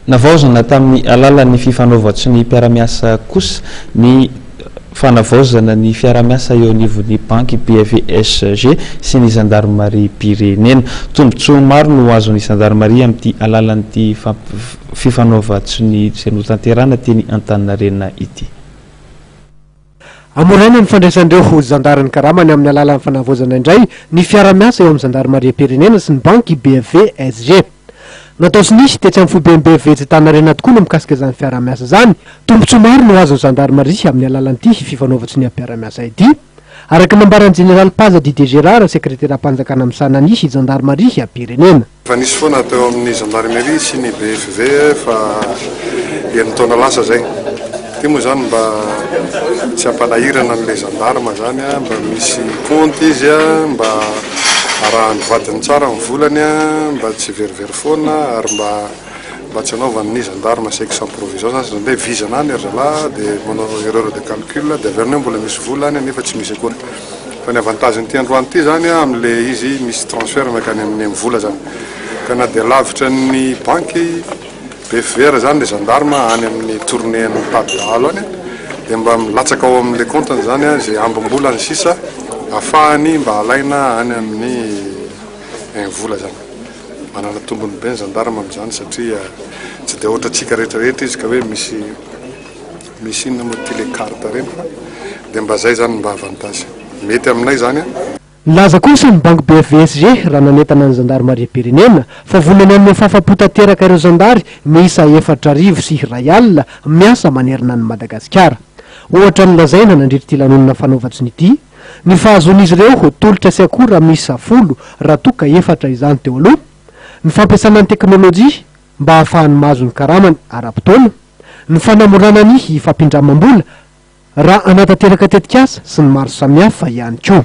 navaozana tamin'ny alalan'ny fifanaovatry ny mpiaramiasa kosa ny fanavaozana ny fiaramiasa eo anivon'ny banky BVSG sy ny gendarmerie pirenena. Tombotsoa maro no azon'ny gendarmerie amin'ity alalan'ity fifanaovatry ny zenotanterana teny Antaninarenina ity. Amorana ny fandraisandreo zandarany karamany amin'ny alalan'ny fanavaozana indray ny fiaramiasa eo amin'ny gendarmerie pirenena sy ny banky BVSG. Natao sinisy tetsy amin'ny foibeny vetsy Antaninarenina tokoa no mikasika izany fiaramiasa zany. Tombotsoa maro no azon'ny gendarmerie amin'ny alalan'ity fifanaovatry ny mpiaramiasa ity. Araka nambaran'ny général Paza Didier Gérard, sekretera mpanjakana amin'ny sananisy gendarmerie pirenena. Fa nisy foana teo amin'ny gendarmerie sy ny BFV fa enina taona lasa zay. Ty moa zany mba tsy ampanahirana an'ilay gendarme zany mba misy compte izy mba arahany vadiny tsara ny volany mba tsy verivery foana ary mba tsy anaovany ny gendarme section provision zany zany vizana any rzala de manao erreur de calcul de averne mbola misy volany nefa tsy misy akory. Fa ny avantage ty androany ty zany am'le izy misy transfert makany amin'ny vola zany. Ka na de lavitra ny banky BFR zany le gendarme any amin'ny tournée ny Padalo any de mba milatsaka ao amin'le compte zany zay ambam-bolany sisa afahany mba alaina any amin'ny vola zany. Manana tombony be ny gendarme am'izany satria tsy de ohatratsika rehetrarehetra izy ka hoe misy inona mo télécarte reny fa de mba zay zany mba avantage mety aminay zany. Laza kosa ny banky BVSG raha nanentana ny gendarmerie pirenena fa volany amin'ny fahafapotateraka ireo zandary miisa 4,000 sy iray alina miasa manerana ny Madagasikara. Ohatra ny lazaina nandritra ty lanonana fanaovatsy nity ny fahazon'izy ireo tolotra sy akora miisa 10 raha toka 4 izany teo aloha, ny fampiasana ny teknôlôjia mba ahafahany mahazo ny karamany ara-potoana, ny fanamorana ny fampindramam-bola raha anatanteraka tetikasa sy ny maro samihafa ihany koa.